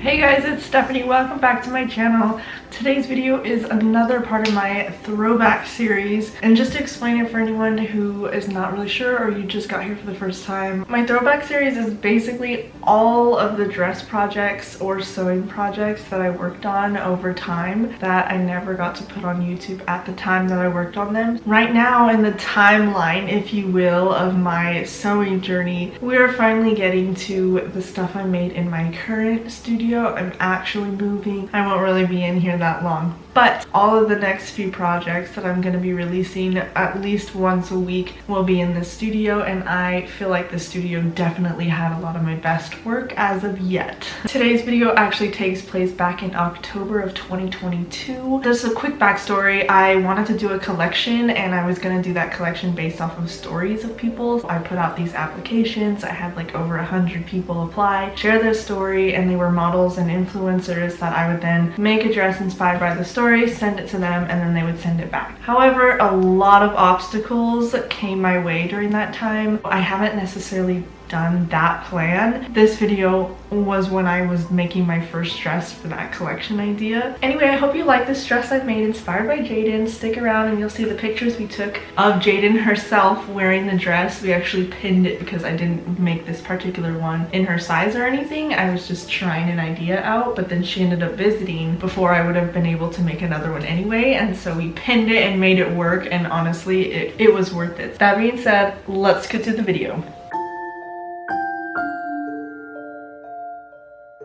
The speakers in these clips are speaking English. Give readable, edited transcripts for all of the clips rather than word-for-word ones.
Hey guys, it's Stephanie. Welcome back to my channel. Today's video is another part of my throwback series, and just to explain it for anyone who is not really sure or you just got here for the first time, my throwback series is basically all of the dress projects or sewing projects that I worked on over time that I never got to put on YouTube at the time that I worked on them. Right now in the timeline, if you will, of my sewing journey, we are finally getting to the stuff I made in my current studio. I'm actually moving. I won't really be in here that long, but all of the next few projects that I'm going to be releasing at least once a week will be in this studio, and I feel like the studio definitely had a lot of my best work as of yet. Today's video actually takes place back in October of 2022. Just a quick backstory, I wanted to do a collection and I was going to do that collection based off of stories of people. I put out these applications. I had like over 100 people apply, share their story, and they were models and influencers that I would then make a dress inspired by the story, send it to them, and then they would send it back. However, a lot of obstacles came my way during that time. I haven't necessarily done that plan. This video was when I was making my first dress for that collection idea. Anyway, I hope you like this dress I've made inspired by Jaden. Stick around and you'll see the pictures we took of Jaden herself wearing the dress. We actually pinned it because I didn't make this particular one in her size or anything. I was just trying an idea out, but then she ended up visiting before I would have been able to make another one anyway, and so we pinned it and made it work, and honestly it was worth it. That being said, let's get to the video.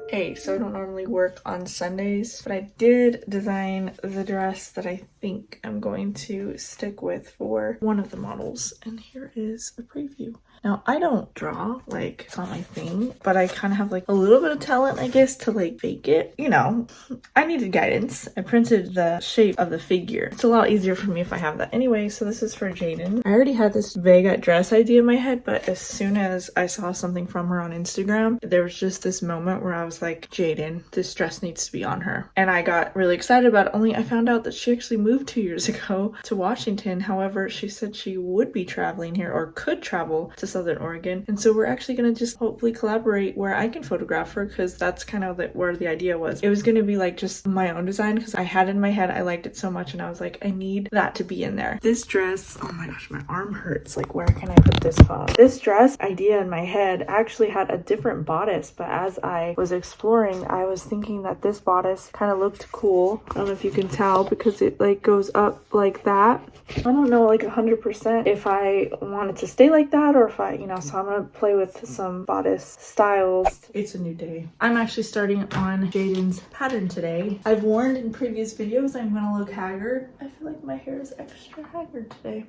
Hey, so I don't normally work on Sundays, but I did design the dress that I think I'm going to stick with for one of the models, and here is a preview. Now, I don't draw, like, it's not my thing, but I kind of have like a little bit of talent, I guess, to like fake it. You know, I needed guidance. I printed the shape of the figure. It's a lot easier for me if I have that. Anyway, so this is for Jaden. I already had this vague dress idea in my head, but as soon as I saw something from her on Instagram, there was just this moment where I was like, Jaden, this dress needs to be on her. And I got really excited about it, only I found out that she actually moved 2 years ago to Washington. However, she said she would be traveling here or could travel to Southern Oregon, and so we're actually going to just hopefully collaborate where I can photograph her, because that's kind of where the idea was. It was going to be like just my own design because I had it in my head, I liked it so much, and I was like, I need that to be in there. This dress, oh my gosh, my arm hurts. Like, where can I put this phone? This dress idea in my head actually had a different bodice, but as I was exploring, I was thinking that this bodice kind of looked cool. I don't know if you can tell because it like goes up like that. I don't know like 100% if I want it to stay like that or if I, you know, so I'm gonna play with some bodice styles. It's a new day. I'm actually starting on Jaden's pattern today. I've warned in previous videos I'm gonna look haggard. I feel like my hair is extra haggard today.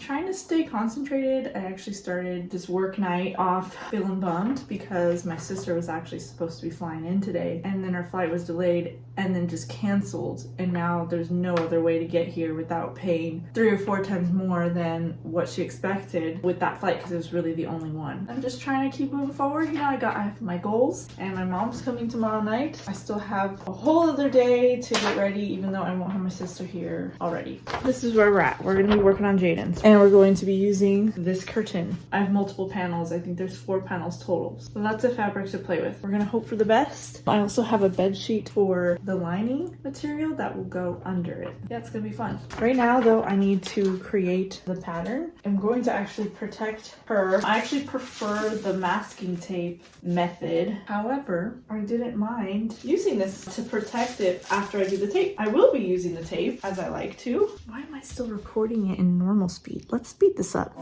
Trying to stay concentrated. I actually started this work night off feeling bummed because my sister was actually supposed to be flying in today, and then her flight was delayed and then just canceled, and now there's no other way to get here without paying 3 or 4 times more than what she expected with that flight because it was really the only one. I'm just trying to keep moving forward. You know, I have my goals, and my mom's coming tomorrow night. I still have a whole other day to get ready, even though I won't have my sister here already. This is where we're at. We're gonna be working on Jaden's, and we're going to be using this curtain. I have multiple panels. I think there's 4 panels total. So lots of fabric to play with. We're gonna hope for the best. I also have a bed sheet for the lining material that will go under it. Yeah, it's gonna be fun. Right now though, I need to create the pattern. I'm going to actually protect her. I actually prefer the masking tape method. However, I didn't mind using this to protect it after I do the tape. I will be using the tape as I like to. Why am I still recording it in normal speed? Let's speed this up.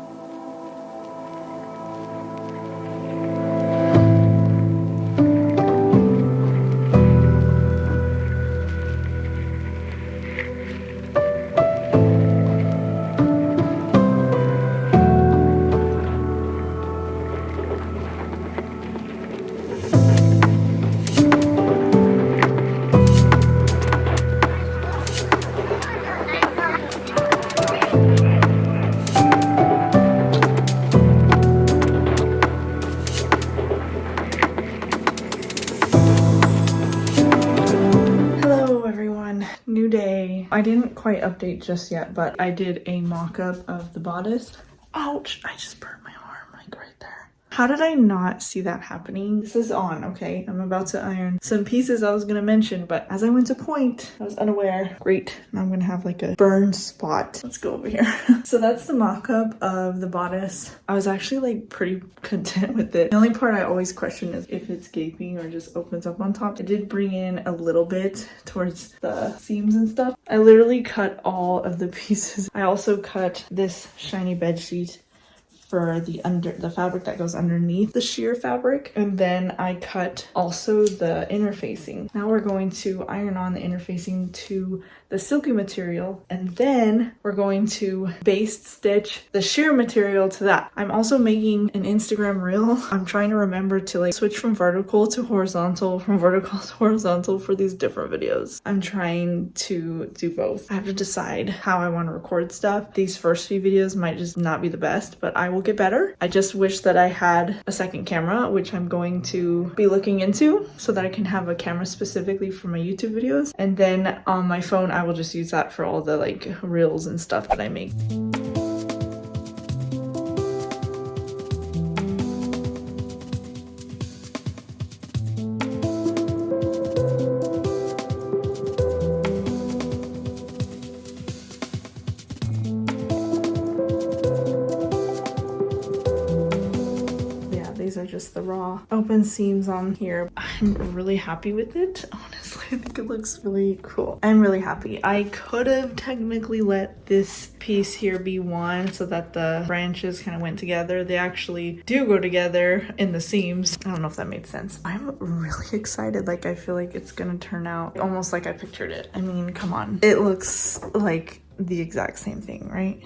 I didn't quite update just yet, but I did a mock-up of the bodice. Ouch, I just burned my arm like right there. How did I not see that happening? This is on, okay? I'm about to iron some pieces I was gonna mention, but as I went to point, I was unaware. Great, now I'm gonna have like a burn spot. Let's go over here. So that's the mock-up of the bodice. I was actually like pretty content with it. The only part I always question is if it's gaping or just opens up on top. I did bring in a little bit towards the seams and stuff. I literally cut all of the pieces. I also cut this shiny bed sheet for the fabric that goes underneath the sheer fabric, and then I cut also the interfacing. Now we're going to iron on the interfacing to the silky material, and then we're going to baste stitch the sheer material to that. I'm also making an Instagram reel. I'm trying to remember to like switch from vertical to horizontal, from vertical to horizontal for these different videos. I'm trying to do both. I have to decide how I want to record stuff. These first few videos might just not be the best, but I will get better. I just wish that I had a second camera, which I'm going to be looking into so that I can have a camera specifically for my YouTube videos. And then on my phone, I will just use that for all the like reels and stuff that I make. These are just the raw open seams on here. I'm really happy with it. Honestly, I think it looks really cool. I'm really happy. I could have technically let this piece here be one so that the branches kind of went together. They actually do go together in the seams. I don't know if that made sense. I'm really excited. Like, I feel like it's gonna turn out almost like I pictured it. I mean, come on. It looks like the exact same thing, right?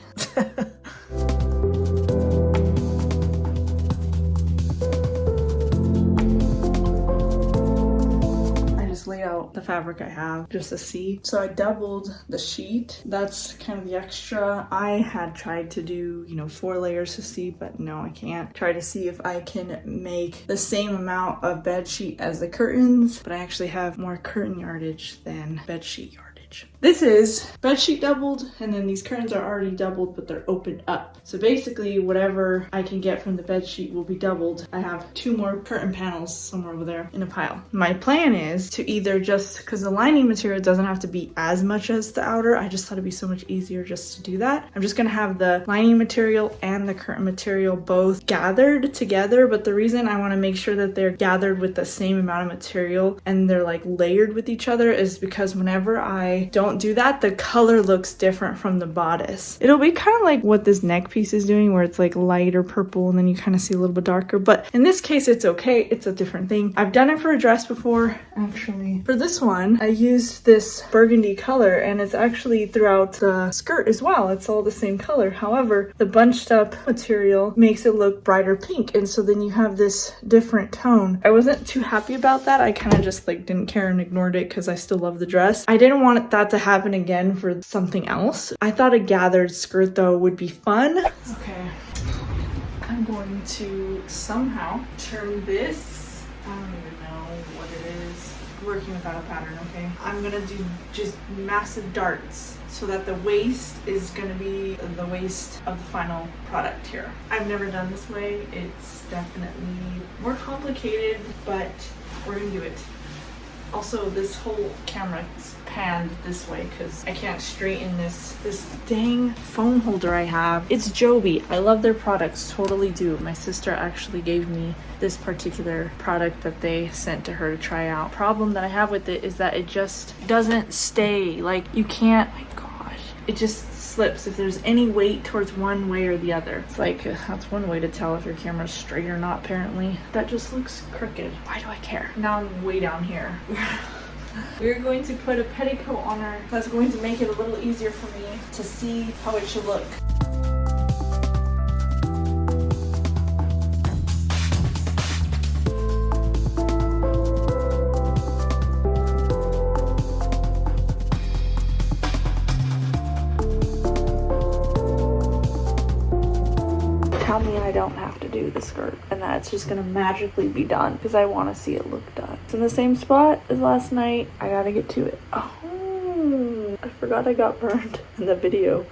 Lay out the fabric I have just to see. So I doubled the sheet. That's kind of the extra. I had tried to do, 4 layers to see, but no, I can't. Try to see if I can make the same amount of bed sheet as the curtains, but I actually have more curtain yardage than bed sheet yardage. This is bedsheet doubled, and then these curtains are already doubled, but they're opened up. So basically whatever I can get from the bedsheet will be doubled. I have 2 more curtain panels somewhere over there in a pile. My plan is to either just, because the lining material doesn't have to be as much as the outer, I just thought it'd be so much easier just to do that. I'm just gonna have the lining material and the curtain material both gathered together, but the reason I want to make sure that they're gathered with the same amount of material and they're like layered with each other is because whenever I don't do that, the color looks different from the bodice. It'll be kind of like what this neck piece is doing, where it's like lighter purple and then you kind of see a little bit darker, but in this case it's okay. It's a different thing. I've done it for a dress before. Actually, for this one I used this burgundy color, and it's actually throughout the skirt as well. It's all the same color. However, the bunched up material makes it look brighter pink, and so then you have this different tone. I wasn't too happy about that. I kind of just like didn't care and ignored it because I still love the dress. I didn't want that to happen again for something else. I thought a gathered skirt though would be fun. Okay, I'm going to somehow turn this. I don't even know what it is. Working without a pattern, okay? I'm gonna do just massive darts so that the waist is gonna be the waist of the final product here. I've never done this way. It's definitely more complicated, but we're gonna do it. Also, this whole camera is panned this way because I can't straighten this dang phone holder I have. It's Joby. I love their products, totally do. My sister actually gave me this particular product that they sent to her to try out. Problem that I have with it is that it just doesn't stay. Like, you can't, my gosh, it just slips if there's any weight towards one way or the other. It's like, that's one way to tell if your camera's straight or not, apparently. That just looks crooked. Why do I care? Now I'm way down here. We're going to put a petticoat on her. That's going to make it a little easier for me to see how it should look. Tell me I don't have to do the skirt and that it's just gonna magically be done because I want to see it look done. It's in the same spot as last night. I gotta get to it. Oh, I forgot I got burned in the video.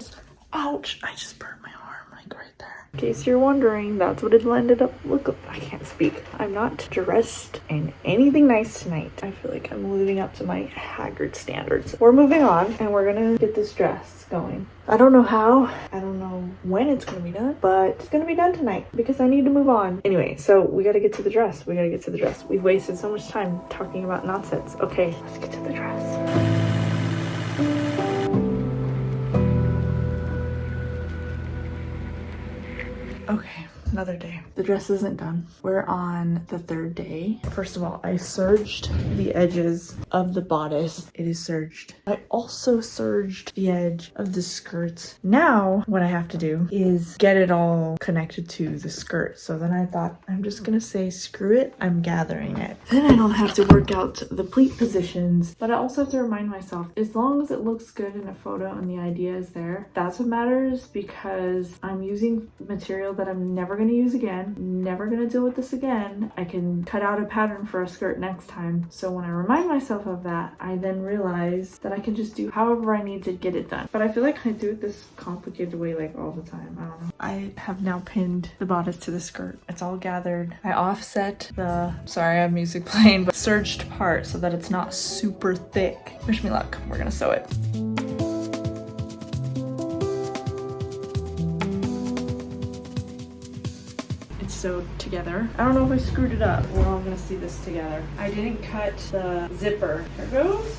Ouch, I just burned my arm like right there. In case you're wondering, that's what it ended up look. I can't speak. I'm not dressed in anything nice tonight. I feel like I'm living up to my haggard standards. We're moving on and we're gonna get this dress going. I don't know how, I don't know when it's gonna be done, but it's gonna be done tonight because I need to move on. Anyway, so we gotta get to the dress. We've wasted so much time talking about nonsense. Okay, let's get to the dress. Okay, another day. The dress isn't done. We're on the third day. First of all, I serged the edges of the bodice. It is serged. I also serged the edge of the skirt. Now, what I have to do is get it all connected to the skirt. So then I thought, I'm just gonna say, screw it, I'm gathering it. Then I don't have to work out the pleat positions, but I also have to remind myself, as long as it looks good in a photo and the idea is there, that's what matters, because I'm using material that I'm never gonna use again, never gonna deal with this again. I can cut out a pattern for a skirt next time. So when I remind myself of that, I then realize that I can just do however I need to get it done. But I feel like I do it this complicated way like all the time. I don't know. I have now pinned the bodice to the skirt. It's all gathered. I offset the, sorry I have music playing, but serged part so that it's not super thick. Wish me luck. We're gonna sew it. Sewed together. I don't know if I screwed it up. We're all gonna see this together. I didn't cut the zipper. Here it goes.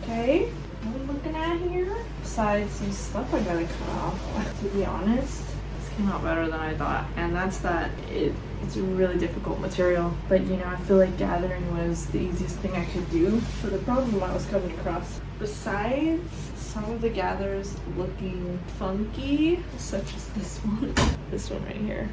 Okay, what are we looking at here? Besides some stuff I gotta cut off. To be honest, this came out better than I thought. And that's that it's a really difficult material. But you know, I feel like gathering was the easiest thing I could do for the problem I was coming across. Besides some of the gathers looking funky, such as this one right here.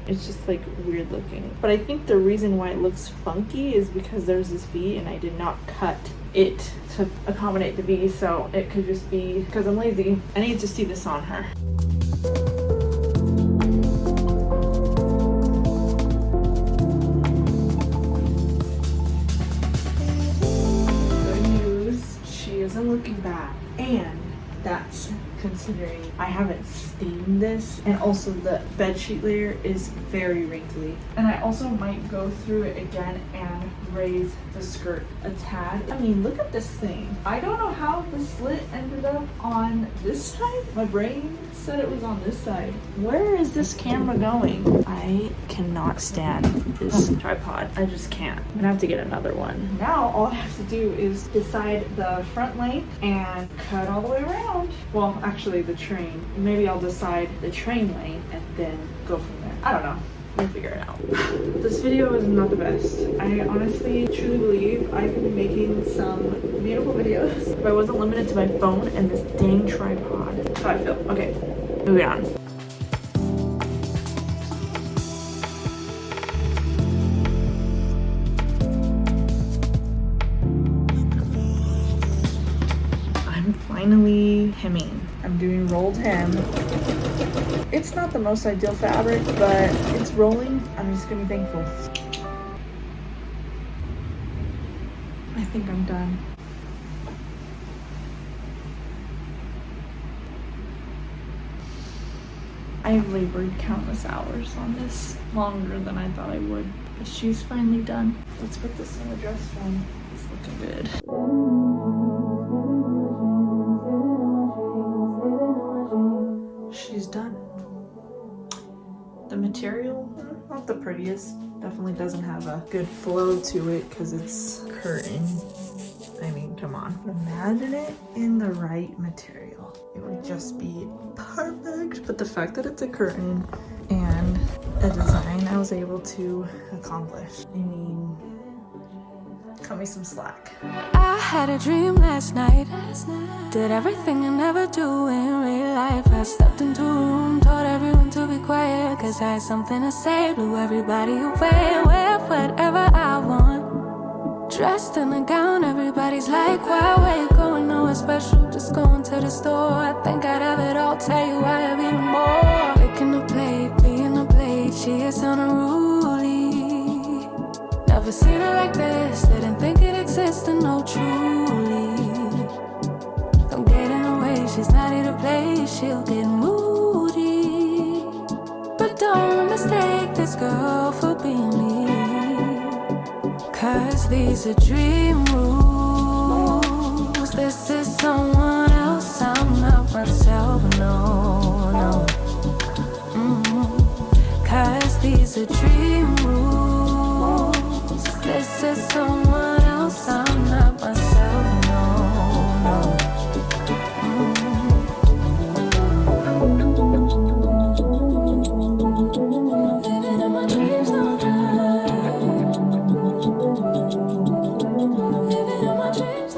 It's just like weird looking. But I think the reason why it looks funky is because there's this V and I did not cut it to accommodate the V, so it could just be because I'm lazy. I need to see this on her. Good news, she isn't looking bad. And that's considering I haven't steamed this, and also the bedsheet layer is very wrinkly. And I also might go through it again and raise the skirt a tad. I mean, look at this thing. I don't know how the slit ended up on this side. My brain said it was on this side. Where is this camera going? I cannot stand this tripod. I just can't. I'm gonna have to get another one. Now all I have to do is decide the front length and cut all the way around. Well, actually the train. Maybe I'll decide the train length and then go from there. I don't know. We'll figure it out. This video is not the best. I honestly truly believe I could be making some beautiful videos if I wasn't limited to my phone and this dang tripod. That's how I feel. Okay, moving on. I'm finally hemming. I'm doing rolled hem. It's not the most ideal fabric, but it's rolling. I'm just gonna be thankful. I think I'm done. I have labored countless hours on this, longer than I thought I would, but she's finally done. Let's put this in the dress form. It's looking good. She's done. The material, not the prettiest. Definitely doesn't have a good flow to it because it's curtain. I mean, come on. Imagine it in the right material. It would just be perfect. But the fact that it's a curtain and a design I was able to accomplish. I mean, cut me some slack. I had a dream last night. Did everything I never do in real life. I stepped into a room, told everyone to be quiet, cause I had something to say, blew everybody away. Wear whatever I want, dressed in a gown, everybody's like, why, where you going, nowhere special, just going to the store. I think I'd have it all, tell you I have even more. Picking a plate, being a plate, she is unruly. Never seen her like this, didn't think it existed, no truly. Don't get in her way, she's not here to play, she'll get moody. this girl for being me. Cause these are dream rules. This is someone else, I'm not myself, no, no. Cause these are dream rules. This is someone else, I'm not myself, no, no.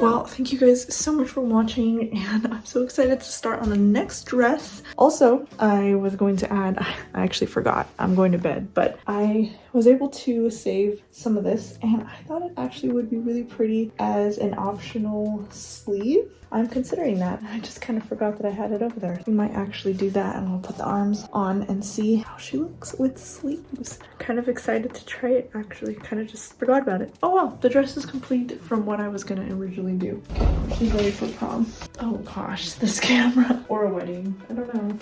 Well, thank you guys so much for watching, and I'm so excited to start on the next dress. Also, I was going to add, I actually forgot, I'm going to bed, but I was able to save some of this, and I thought it actually would be really pretty as an optional sleeve. I'm considering that. I just kind of forgot that I had it over there. We might actually do that, and we'll put the arms on and see how she looks with sleeves. Kind of excited to try it, actually. Kind of just forgot about it. Oh well, the dress is complete from what I was gonna originally do. Okay, she's ready for prom. Oh gosh, this camera. Or a wedding, I don't know.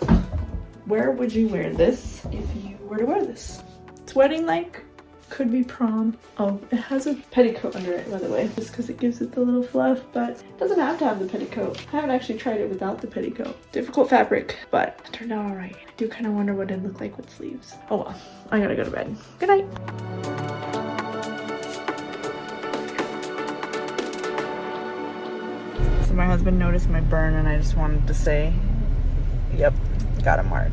Where would you wear this if you were to wear this? It's wedding-like. Could be prom. Oh, it has a petticoat under it, by the way, just because it gives it the little fluff, but it doesn't have to have the petticoat. I haven't actually tried it without the petticoat. Difficult fabric, but it turned out all right. I do kind of wonder what it'd look like with sleeves. Oh well, I gotta go to bed. Good night. So my husband noticed my burn, and I just wanted to say, yep, got a mark.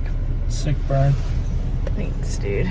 Sick burn. Thanks, dude.